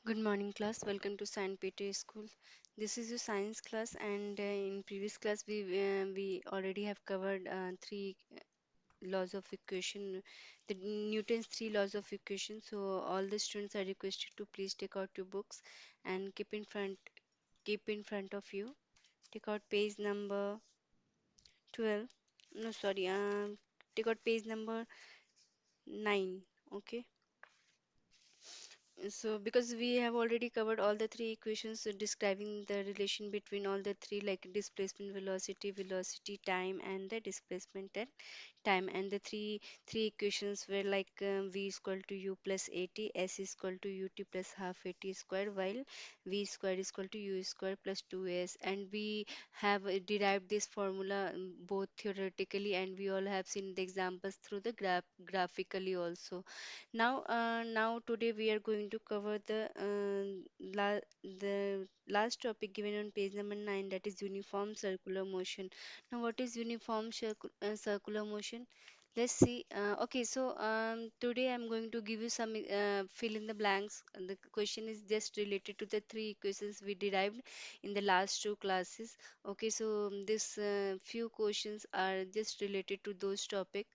Good morning, class. Welcome to St. Peter School. This is your science class, and in previous class we already have covered three laws of equation, the Newton's three laws of equation. So all the students are requested to please take out your books and keep in front of you. Take out page number 12. No, sorry. Take out page number 9. Okay. So, because we have already covered all the three equations describing the relation between all the three, like displacement, velocity, time, and the displacement and time. And the three equations were like v is equal to u plus at, s is equal to ut plus half at square, while v square is equal to u square plus 2s. And we have derived this formula both theoretically, and we all have seen the examples through the graphically also. Now today we are going to cover the last topic given on page number 9, that is uniform circular motion. Now, what is uniform circular motion? Let's see. Okay, so today I'm going to give you some fill in the blanks. The question is just related to the three equations we derived in the last two classes. Okay, so this few questions are just related to those topic.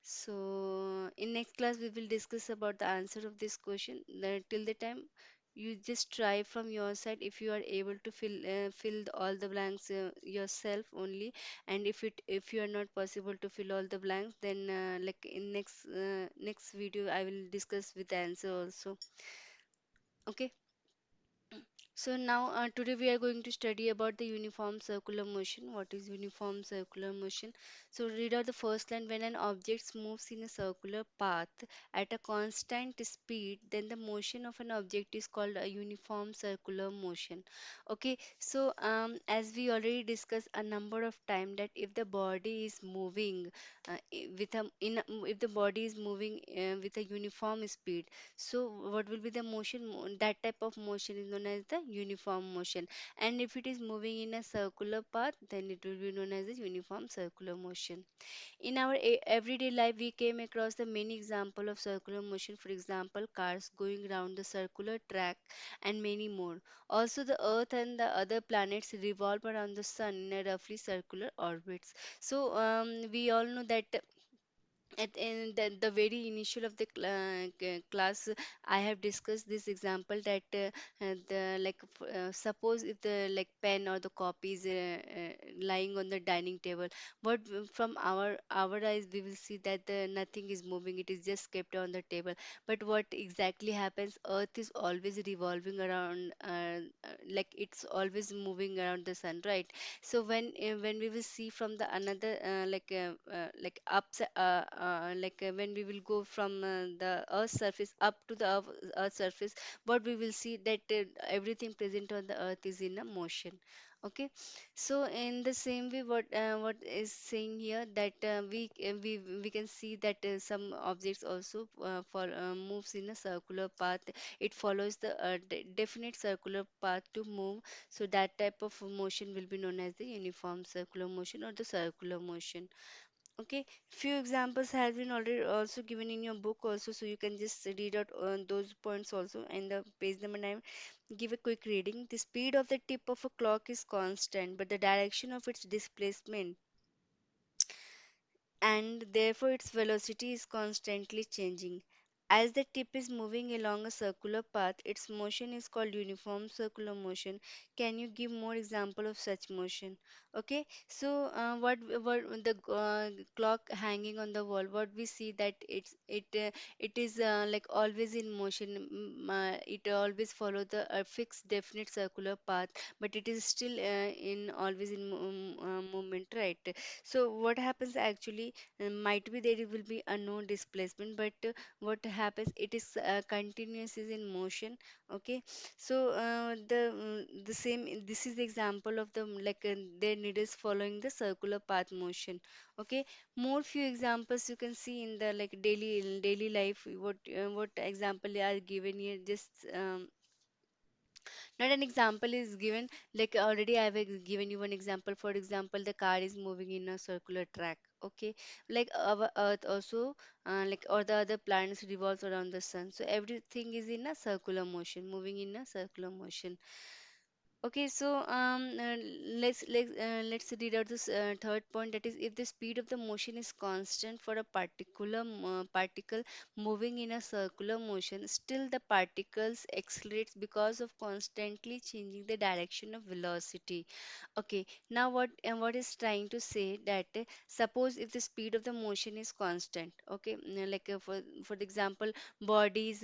So in next class we will discuss about the answer of this question. Till the time, you just try from your side if you are able to fill all the blanks yourself only. And if you are not possible to fill all the blanks, then like in next video I will discuss with the answer also. Okay. So now today we are going to study about the uniform circular motion. What is uniform circular motion? So read out the first line. When an object moves in a circular path at a constant speed, then the motion of an object is called a uniform circular motion. Okay, so as we already discussed a number of time, that if the body is moving if the body is moving with a uniform speed, so what will be the motion? That type of motion is known as the uniform motion. And if it is moving in a circular path, then it will be known as the uniform circular motion. In our everyday life, we came across the many example of circular motion. For example, cars going around the circular track, and many more. Also, the Earth and the other planets revolve around the Sun in a roughly circular orbits. So we all know that in the very initial of the class, I have discussed this example that the like suppose if the like pen or the copy is lying on the dining table, from our eyes we will see that nothing is moving, it is just kept on the table. But what exactly happens, earth is always revolving around like it's always moving around the sun, right? So when we will see from the another like when we will go from the earth's surface up to the earth's surface, what we will see that everything present on the earth is in a motion. Okay, so in the same way, what is saying here, that we can see that some objects also for moves in a circular path. It follows the definite circular path to move, so that type of motion will be known as the uniform circular motion or the circular motion. Okay, few examples have been already also given in your book also, so you can just read out those points also. In the page number 9, give a quick reading. The speed of the tip of a clock is constant, but the direction of its displacement, and therefore its velocity is constantly changing. As the tip is moving along a circular path, its motion is called uniform circular motion. Can you give more example of such motion? Okay, so what the clock hanging on the wall? What we see that it is like always in motion. It always follow the fixed definite circular path, but it is still in always in movement, right? So what happens actually, might be there will be a no displacement, but what happens, it is continuous is in motion. Okay, so the same, this is the example of the their needles following the circular path motion. Okay, more few examples you can see in the like daily life. What example are given here, just not an example is given, like already I have given you one example. For example, the car is moving in a circular track. Okay, like our Earth also, like or the other planets revolves around the sun. So everything is in a circular motion, moving in a circular motion. Okay, so let's read out this third point. That is, if the speed of the motion is constant for a particular particle moving in a circular motion, still the particles accelerates because of constantly changing the direction of velocity. Okay, now what is trying to say that suppose if the speed of the motion is constant, okay, like for the example, bodies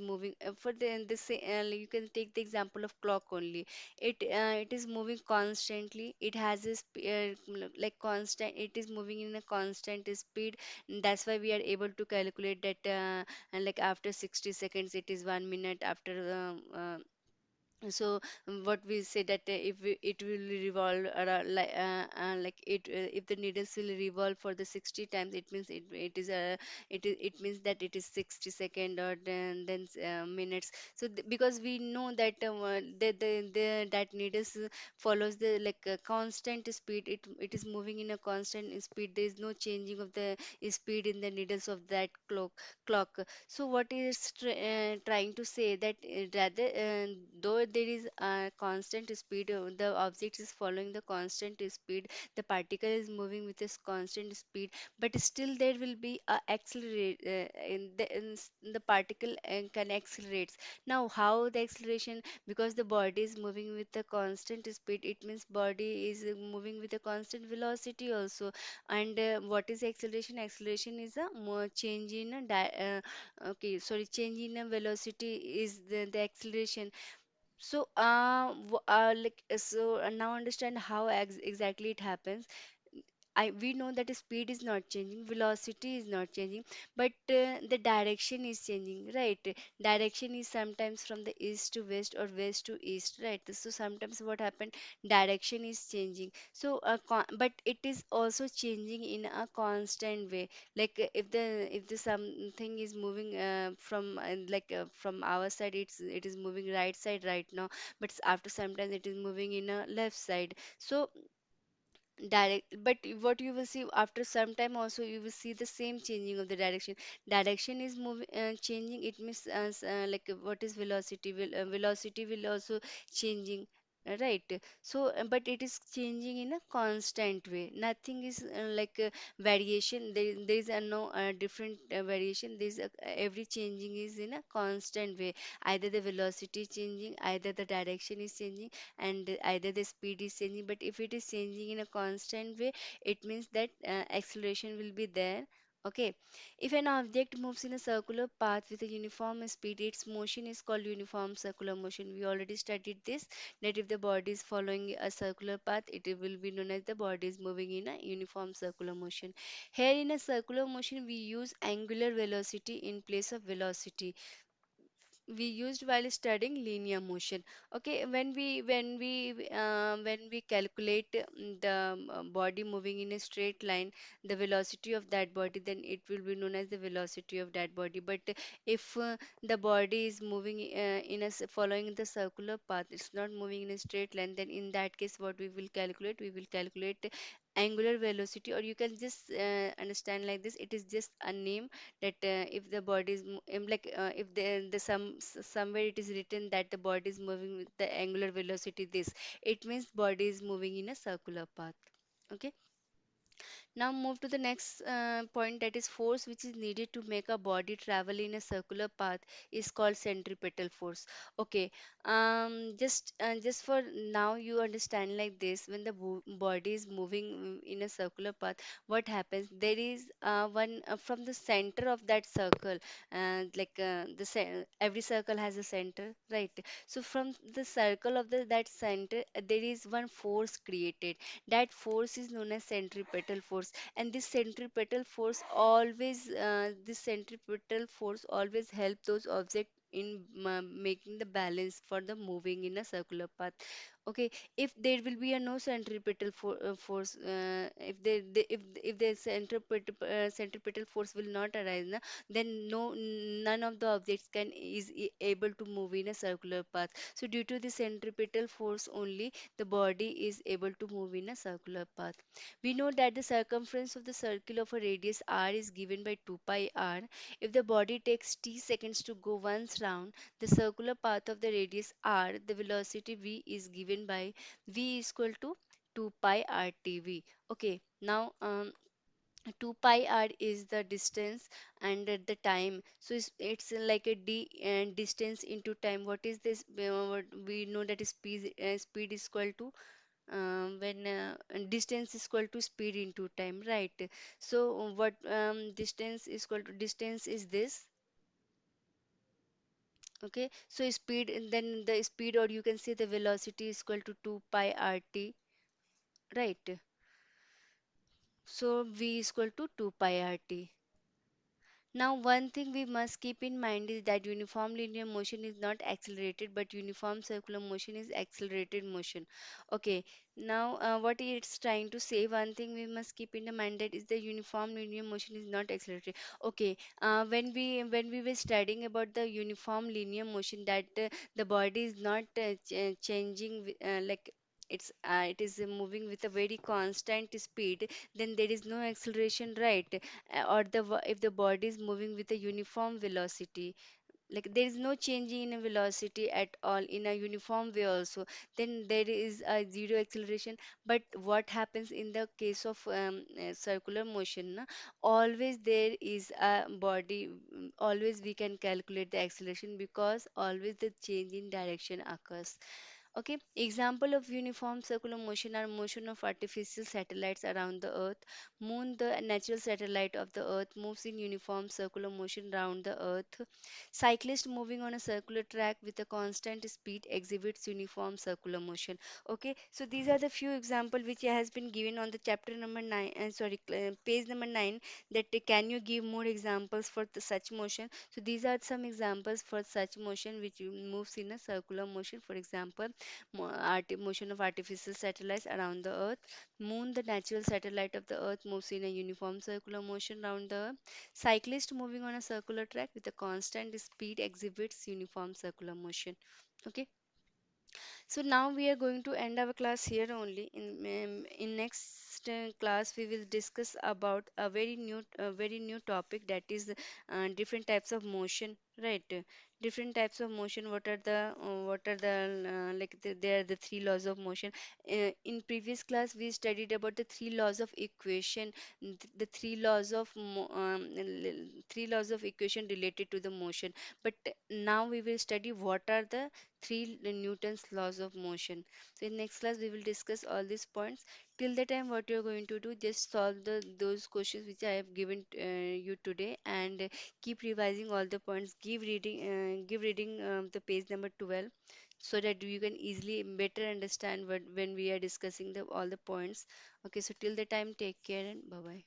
moving for the say like you can take the example of clock only. It is moving constantly. It has a like constant. It is moving in a constant speed. That's why we are able to calculate that and like after 60 seconds it is 1 minute after so what we say that it will revolve around like if the needles will revolve for the 60 times, it means it is a it means that it is 60 second or then minutes. So because we know that that needles follows the like constant speed. It is moving in a constant speed. There is no changing of the speed in the needles of that clock. So what is trying to say that rather though there is a constant speed, the object is following the constant speed, the particle is moving with this constant speed, but still there will be a accelerate in the particle can accelerates. Now how the acceleration? Because the body is moving with a constant speed, it means body is moving with a constant velocity also. And what is acceleration? Acceleration is a more change in a okay, sorry, change in a velocity is the acceleration. So now understand how exactly it happens. We know that the speed is not changing, velocity is not changing, but the direction is changing, right? Direction is sometimes from the east to west or west to east, right? So sometimes what happened, direction is changing. So but it is also changing in a constant way. Like if the something is moving from our side, it is moving right side right now, but after some time it is moving in a left side. So direct, but what you will see after some time also, you will see the same changing of the direction is moving changing. It means what is velocity velocity will also changing, right? So but it is changing in a constant way. Nothing is variation. There is a no different variation. There is every changing is in a constant way. Either the velocity changing, either the direction is changing, and either the speed is changing. But if it is changing in a constant way, it means that acceleration will be there. Okay, if an object moves in a circular path with a uniform speed, its motion is called uniform circular motion. We already studied this, that if the body is following a circular path, it will be known as the body is moving in a uniform circular motion. Here in a circular motion, we use angular velocity in place of velocity we used while studying linear motion. Okay, when we calculate the body moving in a straight line, the velocity of that body, then it will be known as the velocity of that body. But if the body is moving following the circular path, it's not moving in a straight line, then in that case what we will calculate angular velocity. Or you can just understand like this, it is just a name that if the body is if the somewhere it is written that the body is moving with the angular velocity this, it means body is moving in a circular path. Okay, now move to the next point, that is force which is needed to make a body travel in a circular path is called centripetal force. Okay, just for now you understand like this, when the body is moving in a circular path, what happens? There is one from the center of that circle, every circle has a center, right? So from the circle of that center, there is one force created. That force is known as centripetal force, and this centripetal force always help those objects in making the balance for the moving in a circular path. Okay, if there will be a no centripetal force, if the centripetal force will not arise na, then none of the objects can able to move in a circular path. So due to the centripetal force only, the body is able to move in a circular path. We know that the circumference of the circle of a radius r is given by 2 pi r. If the body takes t seconds to go once round the circular path of the radius r, the velocity v is given by v is equal to 2 pi rtv. Okay, now 2 pi r is the distance and the time. So it's like a distance into time. What is this? What we know that is speed is equal to when distance is equal to speed into time, right? So what distance is equal to, distance is this. Okay, so speed, and then the speed, or you can say the velocity is equal to 2 pi rt, right? So v is equal to 2 pi rt. Now, one thing we must keep in mind is that uniform linear motion is not accelerated, but uniform circular motion is accelerated motion. Okay, now what it's trying to say, one thing we must keep in the mind that is the uniform linear motion is not accelerated. Okay, when we were studying about the uniform linear motion, that the body is not changing like it is moving with a very constant speed, then there is no acceleration, right? Or if the body is moving with a uniform velocity, like there is no changing in a velocity at all in a uniform way also, then there is a zero acceleration. But what happens in the case of circular motion na, always there is a body, always we can calculate the acceleration because always the change in direction occurs. Okay, example of uniform circular motion are motion of artificial satellites around the Earth. Moon, the natural satellite of the Earth, moves in uniform circular motion around the Earth. Cyclist moving on a circular track with a constant speed exhibits uniform circular motion. Okay, so these are the few example which has been given on the chapter number 9, page number 9, that can you give more examples for such motion. So these are some examples for such motion which moves in a circular motion. For example, motion of artificial satellites around the Earth. Moon, the natural satellite of the Earth, moves in a uniform circular motion around the Earth. Cyclist moving on a circular track with a constant speed exhibits uniform circular motion. Okay, so now we are going to end our class here only. In next class, we will discuss about very new topic, that is different types of motion. Right, different types of motion. What are the there are the three laws of motion. In previous class, we studied about the three laws of equation, the three laws of three laws of equation related to the motion. But now we will study what are the three Newton's laws of motion. So in next class we will discuss all these points. Till the time, what you're going to do, just solve those questions which I have given you today, and keep revising all the points. Give reading the page number 12, so that you can easily better understand when we are discussing all the points. Okay, so till the time, take care and bye bye.